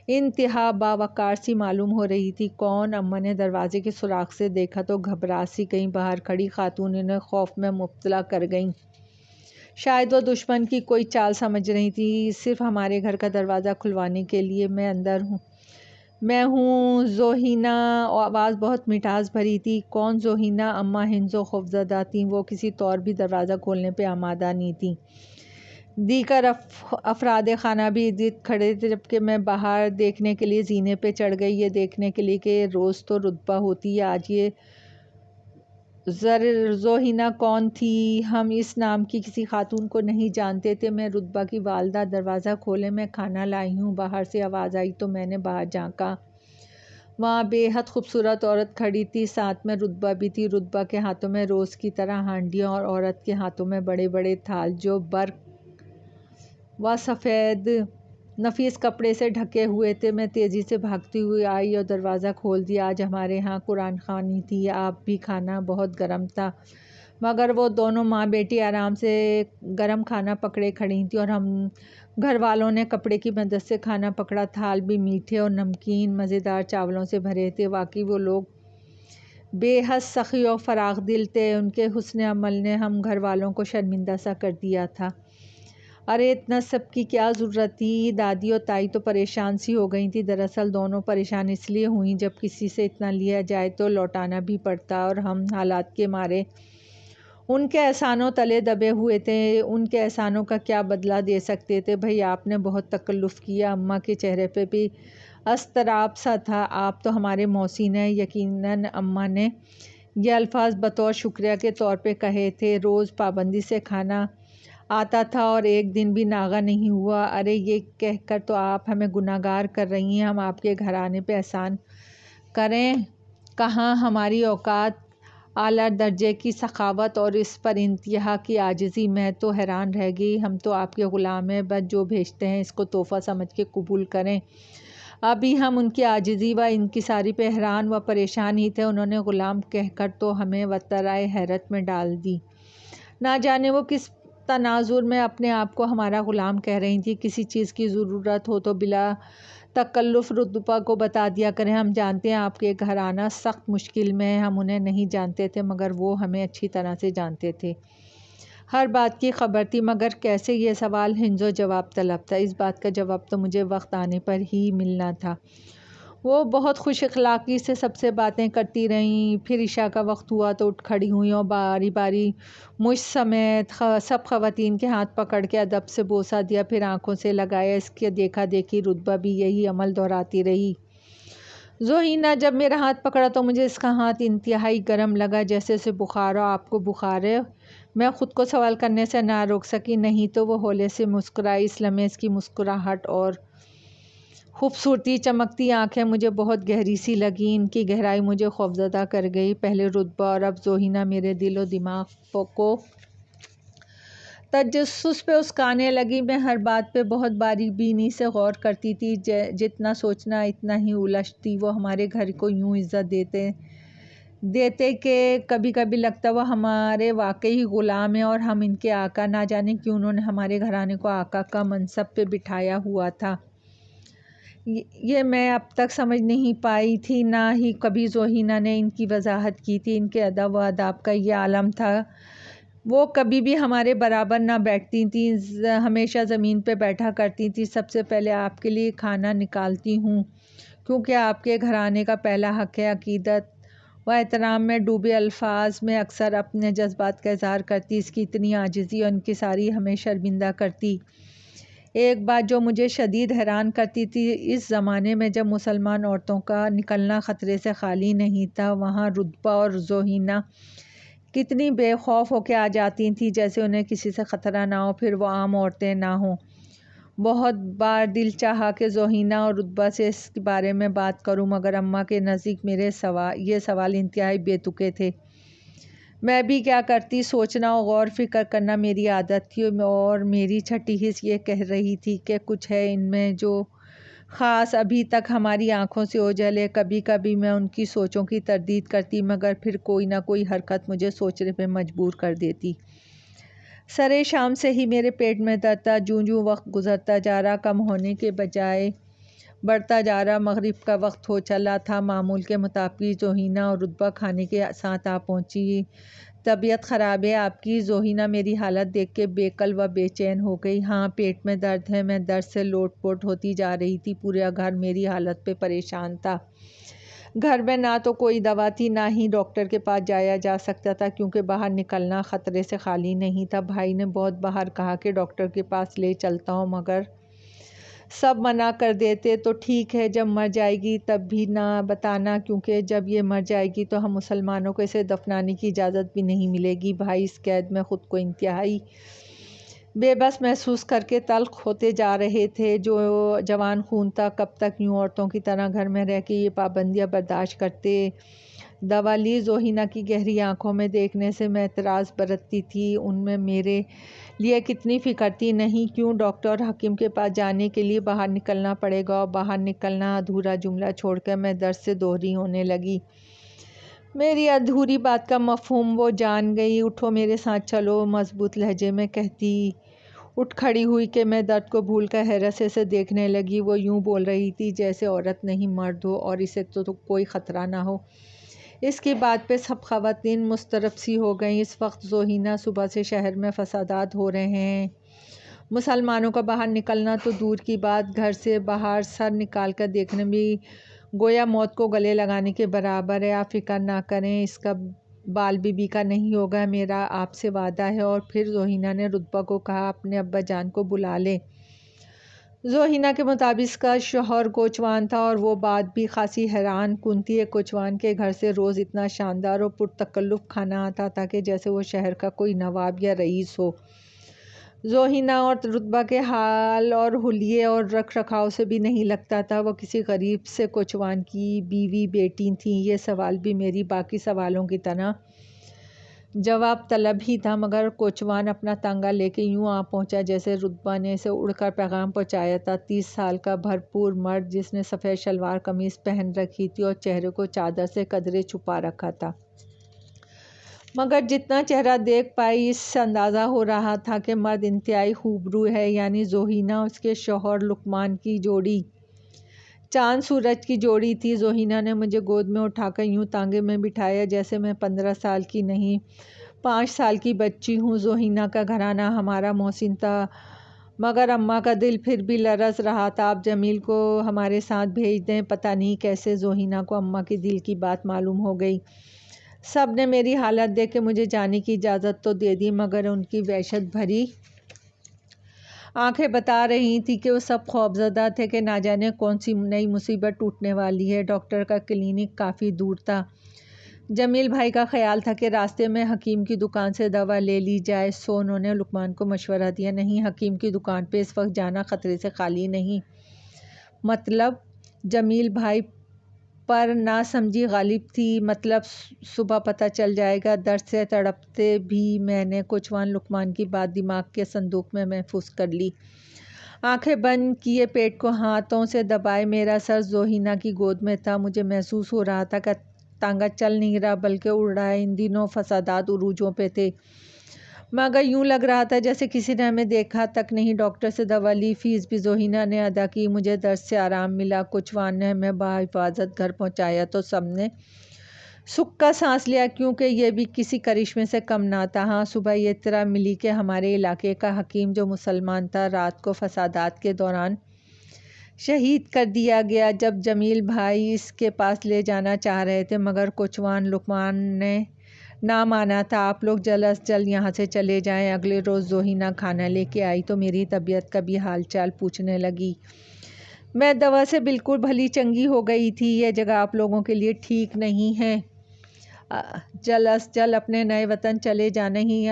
A: انتہا باوقار سی معلوم ہو رہی تھی۔ کون؟ اماں نے دروازے کے سوراخ سے دیکھا تو گھبرا سی گئیں۔ باہر کھڑی خاتون انہیں خوف میں مبتلا کر گئیں۔ شاید وہ دشمن کی کوئی چال سمجھ رہی تھی، صرف ہمارے گھر کا دروازہ کھلوانے کے لیے۔ میں ہوں ذوحینا۔ آواز بہت مٹھاس بھری تھی۔ کون ذوحینا؟ اماں ہنس و خوفزدہ تھیں۔ وہ کسی طور بھی دروازہ کھولنے پہ آمادہ نہیں تھیں۔ دیگر افراد خانہ بھی ارد کھڑے تھے، جبکہ میں باہر دیکھنے کے لیے زینے پہ چڑھ گئی، یہ دیکھنے کے لیے کہ روز تو رتبہ ہوتی ہے، آج یہ ذوحینا کون تھی؟ ہم اس نام کی کسی خاتون کو نہیں جانتے تھے۔ میں رتبہ کی والدہ۔ دروازہ کھولیں، میں کھانا لائی ہوں۔ باہر سے آواز آئی تو میں نے باہر جھانکا۔ وہاں بے حد خوبصورت عورت کھڑی تھی، ساتھ میں رتبہ بھی تھی۔ رتبہ کے ہاتھوں میں روز کی طرح ہانڈیاں اور عورت کے ہاتھوں میں بڑے بڑے تھال جو برق و سفید نفیس کپڑے سے ڈھکے ہوئے تھے۔ میں تیزی سے بھاگتی ہوئی آئی اور دروازہ کھول دیا۔ آج ہمارے ہاں قرآن خوانی تھی، آپ بھی کھانا بہت گرم تھا، مگر وہ دونوں ماں بیٹی آرام سے گرم کھانا پکڑے کھڑی تھیں اور ہم گھر والوں نے کپڑے کی مدد سے کھانا پکڑا۔ تھال بھی میٹھے اور نمکین مزیدار چاولوں سے بھرے تھے۔ واقعی وہ لوگ بے حد سخی اور فراخ دل تھے۔ ان کے حسن عمل نے ہم گھر والوں کو شرمندہ سا کر دیا تھا۔ ارے اتنا سب کی کیا ضرورت تھی؟ دادی اور تائی تو پریشان سی ہو گئی تھیں۔ دراصل دونوں پریشان اس لیے ہوئیں، جب کسی سے اتنا لیا جائے تو لوٹانا بھی پڑتا، اور ہم حالات کے مارے ان کے احسانوں تلے دبے ہوئے تھے۔ ان کے احسانوں کا کیا بدلہ دے سکتے تھے؟ بھئی آپ نے بہت تکلف کیا۔ اماں کے چہرے پہ بھی اضطراب سا تھا۔ آپ تو ہمارے محسن ہیں۔ یقیناً اماں نے یہ الفاظ بطور شکریہ کے طور پہ کہے تھے۔ روز پابندی سے کھانا آتا تھا اور ایک دن بھی ناغہ نہیں ہوا۔ ارے یہ کہہ کر تو آپ ہمیں گناہگار کر رہی ہیں۔ ہم آپ کے گھر آنے پہ احسان کریں کہاں؟ ہماری اوقات، اعلیٰ درجے کی سخاوت اور اس پر انتہا کی عاجزی! میں تو حیران رہ گئی۔ ہم تو آپ کے غلام ہیں، بس جو بھیجتے ہیں اس کو تحفہ سمجھ کے قبول کریں۔ ابھی ہم ان کی عاجزی و انکساری پہ حیران و پریشان ہی تھے، انہوں نے غلام کہہ کر تو ہمیں وترائے حیرت میں ڈال دی۔ نہ جانے وہ کس تناظر میں اپنے آپ کو ہمارا غلام کہہ رہی تھیں۔ کسی چیز کی ضرورت ہو تو بلا تکلف رتبہ کو بتا دیا کریں، ہم جانتے ہیں آپ کے گھر آنا سخت مشکل میں ہے۔ ہم انہیں نہیں جانتے تھے، مگر وہ ہمیں اچھی طرح سے جانتے تھے، ہر بات کی خبر تھی۔ مگر کیسے؟ یہ سوال ہنس و جواب طلب تھا۔ اس بات کا جواب تو مجھے وقت آنے پر ہی ملنا تھا۔ وہ بہت خوش اخلاقی سے سب سے باتیں کرتی رہیں۔ پھر عشاء کا وقت ہوا تو اٹھ کھڑی ہوئیں اور باری باری مجھ سمیت سب خواتین کے ہاتھ پکڑ کے ادب سے بوسہ دیا، پھر آنکھوں سے لگایا۔ اس کے دیکھا دیکھی رتبہ بھی یہی عمل دہراتی رہی۔ ذوحینا جب میرا ہاتھ پکڑا تو مجھے اس کا ہاتھ انتہائی گرم لگا، جیسے اسے بخار ہو۔ آپ کو بخار ہے؟ میں خود کو سوال کرنے سے نہ روک سکی۔ نہیں تو وہ ہولے سے مسکرائی۔ اس لمحے اس کی مسکراہٹ اور خوبصورتی، چمکتی آنکھیں مجھے بہت گہری سی لگیں۔ ان کی گہرائی مجھے خوفزدہ کر گئی۔ پہلے رتبہ اور اب ذوحینا میرے دل و دماغ کو تجسس پہ اسکانے لگی۔ میں ہر بات پہ بہت باریک بینی سے غور کرتی تھی، جتنا سوچنا اتنا ہی الجھتی۔ وہ ہمارے گھر کو یوں عزت دیتے کہ کبھی کبھی لگتا وہ ہمارے واقعی غلام ہیں اور ہم ان کے آقا۔ نہ جانے کیوں انہوں نے ہمارے گھرانے کو آقا کا منصب پہ بٹھایا ہوا تھا۔ یہ میں اب تک سمجھ نہیں پائی تھی، نہ ہی کبھی ذوحینا نے ان کی وضاحت کی تھی۔ ان کے ادب و آداب کا یہ عالم تھا۔ وہ کبھی بھی ہمارے برابر نہ بیٹھتی تھیں، ہمیشہ زمین پہ بیٹھا کرتی تھیں۔ سب سے پہلے آپ کے لیے کھانا نکالتی ہوں، کیونکہ آپ کے گھرانے کا پہلا حق ہے۔ عقیدت و احترام میں ڈوبے الفاظ میں اکثر اپنے جذبات کا اظہار کرتی، اس کی اتنی عاجزی اور انکساری ہمیں شرمندہ کرتی۔ ایک بات جو مجھے شدید حیران کرتی تھی، اس زمانے میں جب مسلمان عورتوں کا نکلنا خطرے سے خالی نہیں تھا، وہاں رتبہ اور ذوحینا کتنی بے خوف ہو کے آ جاتی تھیں، جیسے انہیں کسی سے خطرہ نہ ہو، پھر وہ عام عورتیں نہ ہوں۔ بہت بار دل چاہا کہ ذوحینا اور رتبہ سے اس بارے میں بات کروں، مگر اماں کے نزدیک میرے یہ سوال انتہائی بے تکے تھے۔ میں بھی کیا کرتی، سوچنا اور غور فکر کرنا میری عادت تھی، اور میری چھٹی حس یہ کہہ رہی تھی کہ کچھ ہے ان میں جو خاص ابھی تک ہماری آنکھوں سے اوجھل ہے۔ کبھی کبھی میں ان کی سوچوں کی تردید کرتی، مگر پھر کوئی نہ کوئی حرکت مجھے سوچنے پہ مجبور کر دیتی۔ سرے شام سے ہی میرے پیٹ میں درد تھا، جوں جوں وقت گزرتا جا رہا کم ہونے کے بجائے بڑھتا جا رہا۔ مغرب کا وقت ہو چلا تھا، معمول کے مطابق زوہینہ اور رتبہ کھانے کے ساتھ آ پہنچی۔ طبیعت خراب ہے آپ کی؟ زوہینہ میری حالت دیکھ کے بے قل و بے چین ہو گئی۔ ہاں پیٹ میں درد ہے، میں درد سے لوٹ پوٹ ہوتی جا رہی تھی۔ پورا گھر میری حالت پہ پریشان تھا۔ گھر میں نہ تو کوئی دوا تھی، نہ ہی ڈاکٹر کے پاس جایا جا سکتا تھا، کیونکہ باہر نکلنا خطرے سے خالی نہیں تھا۔ بھائی نے بہت باہر کہا کہ ڈاکٹر کے پاس لے چلتا ہوں، مگر سب منع کر دیتے۔ تو ٹھیک ہے، جب مر جائے گی تب بھی نہ بتانا، کیونکہ جب یہ مر جائے گی تو ہم مسلمانوں کو اسے دفنانے کی اجازت بھی نہیں ملے گی۔ بھائی اس قید میں خود کو انتہائی بے بس محسوس کر کے تلخ ہوتے جا رہے تھے۔ جو جوان خون تھا، کب تک یوں عورتوں کی طرح گھر میں رہ کے یہ پابندیاں برداشت کرتے؟ دوا لی؟ زوہینہ کی گہری آنکھوں میں دیکھنے سے میں اعتراض برتتی تھی۔ ان میں میرے لیے کتنی فکر تھی۔ نہیں، کیوں ڈاکٹر اور حکیم کے پاس جانے کے لیے باہر نکلنا پڑے گا؟ اور باہر نکلنا ادھورا جملہ چھوڑ کر میں درد سے دوہری ہونے لگی۔ میری ادھوری بات کا مفہوم وہ جان گئی۔ اٹھو میرے ساتھ چلو، مضبوط لہجے میں کہتی اٹھ کھڑی ہوئی کہ میں درد کو بھول کر حیرت سے اسے دیکھنے لگی۔ وہ یوں بول رہی تھی جیسے عورت نہیں مرد ہو، اور اسے تو کوئی خطرہ نہ ہو۔ اس کی بات پہ سب خواتین مضطرب سی ہو گئیں۔ اس وقت زوہینہ، صبح سے شہر میں فسادات ہو رہے ہیں، مسلمانوں کا باہر نکلنا تو دور کی بات، گھر سے باہر سر نکال کر دیکھنا بھی گویا موت کو گلے لگانے کے برابر ہے۔ آپ فکر نہ کریں، اس کا بال بی بی کا نہیں ہوگا، میرا آپ سے وعدہ ہے۔ اور پھر زوہینہ نے رتبہ کو کہا اپنے ابا جان کو بلا لے۔ زوہینہ کے مطابق اس کا شوہر کوچوان تھا، اور وہ بات بھی خاصی حیران کن تھی۔ ایک کوچوان کے گھر سے روز اتنا شاندار اور پرتکلف کھانا آتا تھا کہ جیسے وہ شہر کا کوئی نواب یا رئیس ہو۔ زوہینہ اور رتبہ کے حال اور حلیے اور رکھ رکھاؤ سے بھی نہیں لگتا تھا وہ کسی غریب سے کوچوان کی بیوی بیٹی تھیں۔ یہ سوال بھی میری باقی سوالوں کی طرح جواب طلب ہی تھا، مگر کوچوان اپنا تانگا لے کے یوں آ پہنچا جیسے رتبہ نے اسے اڑ کر پیغام پہنچایا تھا۔ 30 سال کا بھرپور مرد، جس نے سفید شلوار قمیض پہن رکھی تھی اور چہرے کو چادر سے قدرے چھپا رکھا تھا، مگر جتنا چہرہ دیکھ پائی اس سے اندازہ ہو رہا تھا کہ مرد انتہائی خوبرو ہے۔ یعنی زوہینہ اور اس کے شوہر لقمان کی جوڑی چاند سورج کی جوڑی تھی۔ زوہینہ نے مجھے گود میں اٹھا کر یوں تانگے میں بٹھایا جیسے میں 15 سال کی نہیں 5 سال کی بچی ہوں۔ زوہینہ کا گھرانہ ہمارا محسن تھا، مگر اماں کا دل پھر بھی لرز رہا تھا۔ آپ جمیل کو ہمارے ساتھ بھیج دیں۔ پتہ نہیں کیسے زوہینہ کو اماں کے دل کی بات معلوم ہو گئی۔ سب نے میری حالت دیکھ کے مجھے جانے کی اجازت تو دے دی، مگر ان کی وحشت بھری آنکھیں بتا رہی تھیں کہ وہ سب خوفزدہ تھے کہ نہ جانے کون سی نئی مصیبت ٹوٹنے والی ہے۔ ڈاکٹر کا کلینک کافی دور تھا۔ جمیل بھائی کا خیال تھا کہ راستے میں حکیم کی دکان سے دوا لے لی جائے، سو انہوں نے لقمان کو مشورہ دیا نہیں، حکیم کی دکان پہ اس وقت جانا خطرے سے خالی نہیں۔ مطلب؟ جمیل بھائی پر نہ سمجھی غالب تھی۔ مطلب صبح پتہ چل جائے گا۔ درد سے تڑپتے بھی میں نے کوچوان لقمان کی بات دماغ کے صندوق میں محفوظ کر لی۔ آنکھیں بند کیے، پیٹ کو ہاتھوں سے دبائے، میرا سر زوہینہ کی گود میں تھا۔ مجھے محسوس ہو رہا تھا کہ تانگا چل نہیں رہا بلکہ اڑ رہا ہے۔ ان دنوں فسادات عروجوں پہ تھے، مگر یوں لگ رہا تھا جیسے کسی نے ہمیں دیکھا تک نہیں۔ ڈاکٹر سے دوا لی، فیس بھی زوہینہ نے ادا کی، مجھے درد سے آرام ملا۔ کوچوان نے ہمیں بحفاظت گھر پہنچایا تو سب نے سکھ کا سانس لیا، کیونکہ یہ بھی کسی کرشمے سے کم نہ تھا۔ ہاں، صبح یہ اطلاع ملی کہ ہمارے علاقے کا حکیم جو مسلمان تھا، رات کو فسادات کے دوران شہید کر دیا گیا۔ جب جمیل بھائی اس کے پاس لے جانا چاہ رہے تھے، مگر کوچوان لقمان نے نہ مانا تھا۔ آپ لوگ جلد از جلد یہاں سے چلے جائیں۔ اگلے روز زوہینہ کھانا لے کے آئی تو میری طبیعت کا بھی حال چال پوچھنے لگی۔ میں دوا سے بالکل بھلی چنگی ہو گئی تھی۔ یہ جگہ آپ لوگوں کے لیے ٹھیک نہیں ہے، جلد از جلد اپنے نئے وطن چلے جانا ہی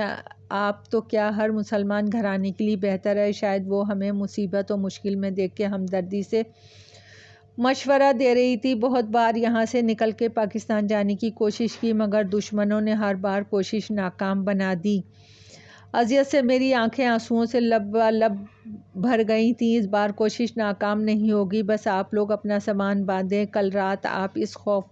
A: آپ تو کیا ہر مسلمان گھرانے کے لیے بہتر ہے۔ شاید وہ ہمیں مصیبت و مشکل میں دیکھ کے ہمدردی سے مشورہ دے رہی تھی۔ بہت بار یہاں سے نکل کے پاکستان جانے کی کوشش کی مگر دشمنوں نے ہر بار کوشش ناکام بنا دی۔ اذیت سے میری آنکھیں آنسوؤں سے لب بھر گئی تھیں۔ اس بار کوشش ناکام نہیں ہوگی، بس آپ لوگ اپنا سامان باندھیں۔ کل رات آپ اس خوف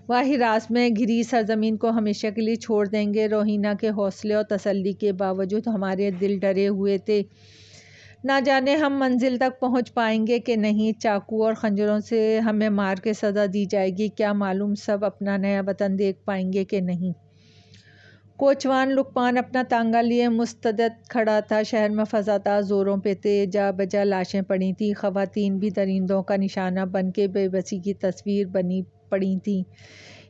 A: و ہراس میں گھری سرزمین کو ہمیشہ کے لیے چھوڑ دیں گے۔ روہینہ کے حوصلے اور تسلی کے باوجود ہمارے دل ڈرے ہوئے تھے، نہ جانے ہم منزل تک پہنچ پائیں گے کہ نہیں، چاقو اور خنجروں سے ہمیں مار کے سزا دی جائے گی، کیا معلوم سب اپنا نیا وطن دیکھ پائیں گے کہ نہیں۔ کوچوان لقمان اپنا تانگا لیے مستعد کھڑا تھا۔ شہر میں فسادات زوروں پہ تھے، جا بجا لاشیں پڑی تھیں، خواتین بھی درندوں کا نشانہ بن کے بے بسی کی تصویر بنی پڑی تھیں۔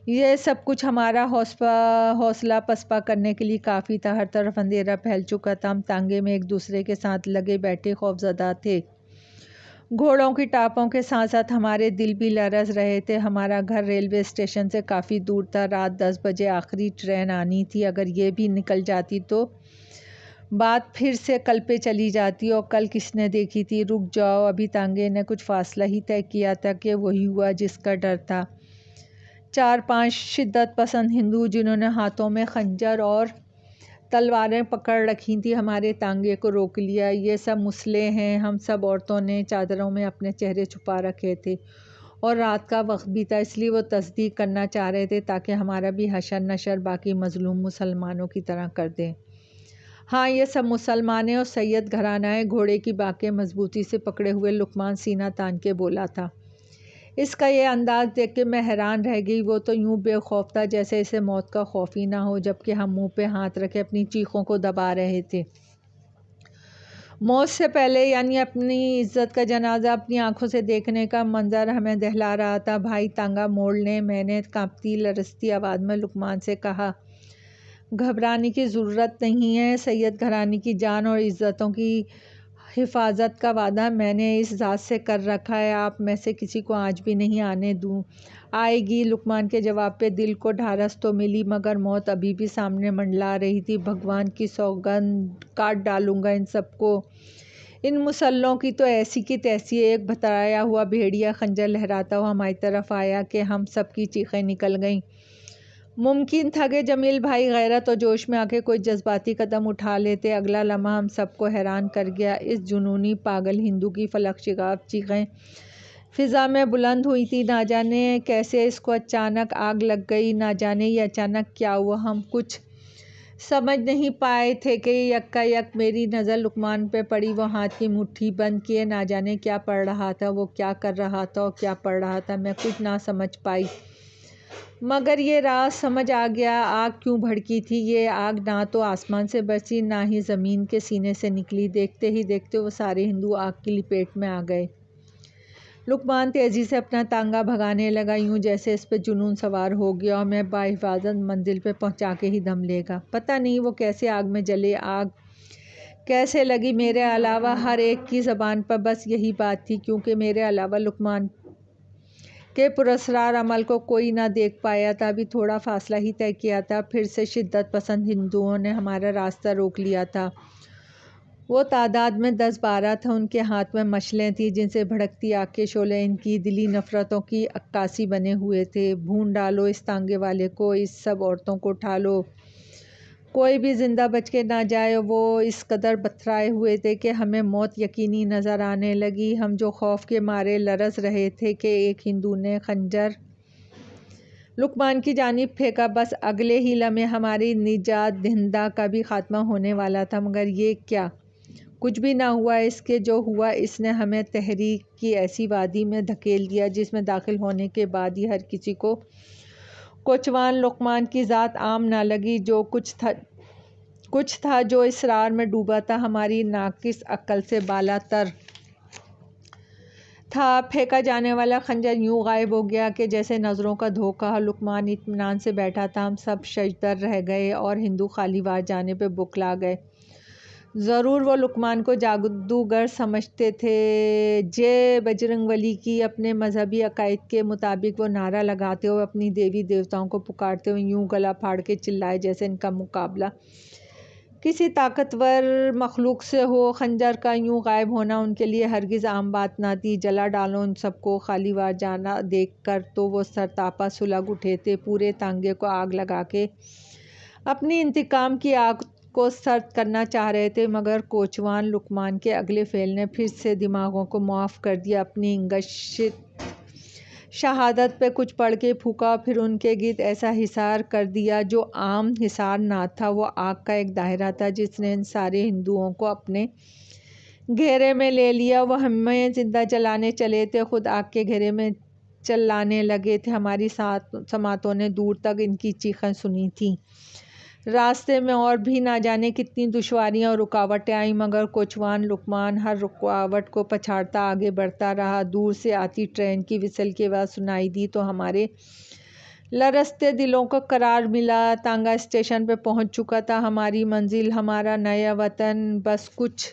A: یہ سب کچھ ہمارا حوصلہ پسپا کرنے کے لیے کافی تھا۔ ہر طرف اندھیرا پھیل چکا تھا، ہم تانگے میں ایک دوسرے کے ساتھ لگے بیٹھے خوفزدہ تھے۔ گھوڑوں کی ٹاپوں کے ساتھ ساتھ ہمارے دل بھی لرز رہے تھے۔ ہمارا گھر ریلوے اسٹیشن سے کافی دور تھا۔ رات 10 بجے آخری ٹرین آنی تھی، اگر یہ بھی نکل جاتی تو بات پھر سے کل پہ چلی جاتی۔ اور کل کس نے دیکھی تھی؟ رک جاؤ، ابھی تانگے نے کچھ فاصلہ ہی طے کیا تھا کہ وہی ہوا جس کا ڈر تھا۔ 4-5 شدت پسند ہندو جنہوں نے ہاتھوں میں خنجر اور تلواریں پکڑ رکھی تھیں ہمارے تانگے کو روک لیا۔ یہ سب مسلح ہیں۔ ہم سب عورتوں نے چادروں میں اپنے چہرے چھپا رکھے تھے اور رات کا وقت بھی تھا، اس لیے وہ تصدیق کرنا چاہ رہے تھے تاکہ ہمارا بھی حشر نشر باقی مظلوم مسلمانوں کی طرح کر دیں۔ ہاں، یہ سب مسلمان ہیں اور سید گھرانہ ہے۔ گھوڑے کی باکیں مضبوطی سے پکڑے ہوئے لقمان سینہ تان کے بولا تھا۔ اس کا یہ انداز دیکھ کے میں حیران رہ گئی۔ وہ تو یوں بے خوف تھا جیسے اسے موت کا خوف ہی نہ ہو، جبکہ ہم منہ پہ ہاتھ رکھے اپنی چیخوں کو دبا رہے تھے۔ موت سے پہلے یعنی اپنی عزت کا جنازہ اپنی آنکھوں سے دیکھنے کا منظر ہمیں دہلا رہا تھا۔ بھائی تانگا موڑ لیں، میں نے کانپتی لرزتی آواز میں لقمان سے کہا۔ گھبرانے کی ضرورت نہیں ہے، سید گھرانے کی جان اور عزتوں کی حفاظت کا وعدہ میں نے اس ذات سے کر رکھا ہے، آپ میں سے کسی کو آج بھی نہیں آنے دوں آئے گی۔ لقمان کے جواب پہ دل کو ڈھارس تو ملی مگر موت ابھی بھی سامنے منڈلا رہی تھی۔ بھگوان کی سوگند کاٹ ڈالوں گا ان سب کو، ان مسلحوں کی۔ تو ایسی کی تیسی ایک بھترایا ہوا بھیڑیا خنجر لہراتا ہوا ہماری طرف آیا کہ ہم سب کی چیخیں نکل گئیں۔ ممکن تھا کہ جمیل بھائی غیرت اور جوش میں آ کے کوئی جذباتی قدم اٹھا لیتے۔ اگلا لمحہ ہم سب کو حیران کر گیا۔ اس جنونی پاگل ہندو کی فلک شگاف چیخیں فضا میں بلند ہوئی تھیں۔ نہ جانے کیسے اس کو اچانک آگ لگ گئی، نہ جانے یہ اچانک کیا ہوا، ہم کچھ سمجھ نہیں پائے تھے کہ یکا یک میری نظر لقمان پہ پڑی۔ وہ ہاتھ کی مٹھی بند کیے نہ جانے کیا پڑھ رہا تھا، وہ کیا کر رہا تھا اور کیا پڑھ رہا تھا، میں کچھ نہ سمجھ پائی مگر یہ راز سمجھ آ گیا۔ آگ کیوں بھڑکی تھی؟ یہ آگ نہ تو آسمان سے برسی نہ ہی زمین کے سینے سے نکلی۔ دیکھتے ہی دیکھتے وہ سارے ہندو آگ کی لپیٹ میں آ گئے۔ لقمان تیزی سے اپنا تانگا بھگانے لگا، یوں جیسے اس پہ جنون سوار ہو گیا اور میں باحفاظت منزل پہ پہنچا کے ہی دم لے گا۔ پتہ نہیں وہ کیسے آگ میں جلے، آگ کیسے لگی، میرے علاوہ ہر ایک کی زبان پر بس یہی بات تھی، کیونکہ میرے علاوہ لقمان کے پراسرار عمل کو کوئی نہ دیکھ پایا تھا۔ ابھی تھوڑا فاصلہ ہی طے کیا تھا، پھر سے شدت پسند ہندوؤں نے ہمارا راستہ روک لیا تھا۔ وہ تعداد میں 10-12 تھے، ان کے ہاتھ میں مشلیں تھیں جن سے بھڑکتی آگ کے شعلے ان کی دلی نفرتوں کی عکاسی بنے ہوئے تھے۔ بھون ڈالو اس تانگے والے کو، اس سب عورتوں کو اٹھا لو، کوئی بھی زندہ بچ کے نہ جائے۔ وہ اس قدر بتھرائے ہوئے تھے کہ ہمیں موت یقینی نظر آنے لگی۔ ہم جو خوف کے مارے لرز رہے تھے کہ ایک ہندو نے خنجر لقمان کی جانب پھینکا، بس اگلے ہی لمحے ہماری نجات دہندہ کا بھی خاتمہ ہونے والا تھا۔ مگر یہ کیا کچھ بھی نہ ہوا۔ اس کے جو ہوا اس نے ہمیں تحریک کی ایسی وادی میں دھکیل دیا جس میں داخل ہونے کے بعد ہی ہر کسی کو کوچوان لقمان کی ذات عام نہ لگی۔ جو کچھ تھا جو اسرار میں ڈوبا تھا، ہماری ناقص عقل سے بالا تر تھا۔ پھینکا جانے والا خنجر یوں غائب ہو گیا کہ جیسے نظروں کا دھوکہ۔ لقمان اطمینان سے بیٹھا تھا، ہم سب ششدر رہ گئے اور ہندو خالی وار جانے پہ بکلا گئے۔ ضرور وہ لقمان کو جادوگر سمجھتے تھے۔ جے بجرنگ بلی کی۔ اپنے مذہبی عقائد کے مطابق وہ نعرہ لگاتے ہوئے اپنی دیوی دیوتاؤں کو پکارتے ہوئے یوں گلا پھاڑ کے چلائے جیسے ان کا مقابلہ کسی طاقتور مخلوق سے ہو خنجر کا یوں غائب ہونا ان کے لیے ہرگز عام بات نہ تھی۔ جلا ڈالو ان سب کو، خالی وار جانا دیکھ کر تو وہ سرتاپا سلگ اٹھے تھے، پورے تانگے کو آگ لگا کے اپنی انتقام کی آگ کو سرد کرنا چاہ رہے تھے، مگر کوچوان لقمان کے اگلے فعل نے پھر سے دماغوں کو معاف کر دیا۔ اپنی انگشت شہادت پہ کچھ پڑھ کے پھونکا، پھر ان کے گرد ایسا حصار کر دیا جو عام حصار نہ تھا، وہ آگ کا ایک دائرہ تھا جس نے ان سارے ہندوؤں کو اپنے گھیرے میں لے لیا۔ وہ ہمیں زندہ جلانے چلے تھے، خود آگ کے گھیرے میں چلانے لگے تھے۔ ہماری سماعتوں نے دور تک ان کی چیخیں سنی تھیں۔ راستے میں اور بھی نہ جانے کتنی دشواریاں اور رکاوٹیں آئیں، مگر کوچوان لقمان ہر رکاوٹ کو پچھاڑتا آگے بڑھتا رہا۔ دور سے آتی ٹرین کی وسل کی آواز سنائی دی تو ہمارے لرزتے دلوں کو قرار ملا۔ تانگا اسٹیشن پہ پہنچ چکا تھا، ہماری منزل، ہمارا نیا وطن بس کچھ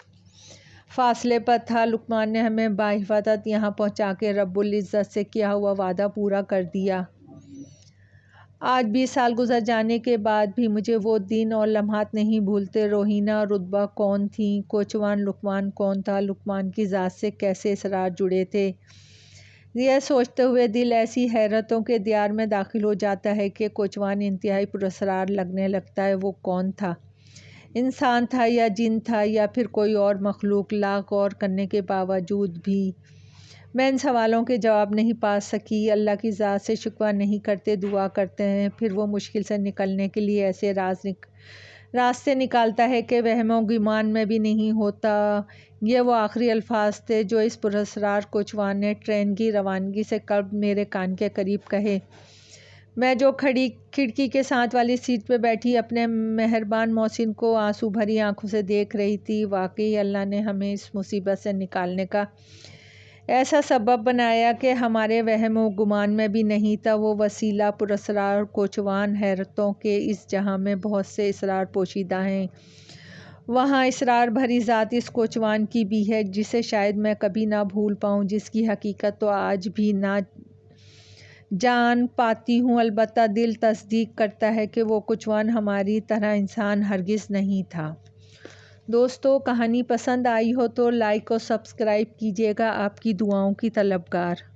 A: فاصلے پر تھا۔ لقمان نے ہمیں بحفاظت یہاں پہنچا کے رب العزت سے کیا ہوا وعدہ پورا کر دیا۔ آج 20 سال گزر جانے کے بعد بھی مجھے وہ دن اور لمحات نہیں بھولتے۔ روہینہ اور رتبہ کون تھیں؟ کوچوان لقمان کون تھا؟ لقمان کی ذات سے کیسے اسرار جڑے تھے؟ یہ سوچتے ہوئے دل ایسی حیرتوں کے دیار میں داخل ہو جاتا ہے کہ کوچوان انتہائی پراسرار لگنے لگتا ہے۔ وہ کون تھا؟ انسان تھا یا جن تھا یا پھر کوئی اور مخلوق؟ لاکھ غور کرنے کے باوجود بھی میں ان سوالوں کے جواب نہیں پا سکی۔ اللہ کی ذات سے شکوہ نہیں کرتے، دعا کرتے ہیں، پھر وہ مشکل سے نکلنے کے لیے ایسے راستے نکالتا ہے کہ وہم و گمان میں بھی نہیں ہوتا۔ یہ وہ آخری الفاظ تھے جو اس پراسرار کوچوان نے ٹرین کی روانگی سے قبل میرے کان کے قریب کہے۔ میں جو کھڑکی کے ساتھ والی سیٹ پہ بیٹھی اپنے مہربان محسن کو آنسو بھری آنکھوں سے دیکھ رہی تھی، واقعی اللہ نے ہمیں اس مصیبت سے نکالنے کا ایسا سبب بنایا کہ ہمارے وہم و گمان میں بھی نہیں تھا۔ وہ وسیلہ پراسرار کوچوان، حیرتوں کے اس جہاں میں بہت سے اسرار پوشیدہ ہیں، وہاں اسرار بھری ذات اس کوچوان کی بھی ہے جسے شاید میں کبھی نہ بھول پاؤں، جس کی حقیقت تو آج بھی نہ جان پاتی ہوں، البتہ دل تصدیق کرتا ہے کہ وہ کوچوان ہماری طرح انسان ہرگز نہیں تھا۔ دوستو، کہانی پسند آئی ہو تو لائک اور سبسکرائب کیجیے گا۔ آپ کی دعاؤں کی طلبگار۔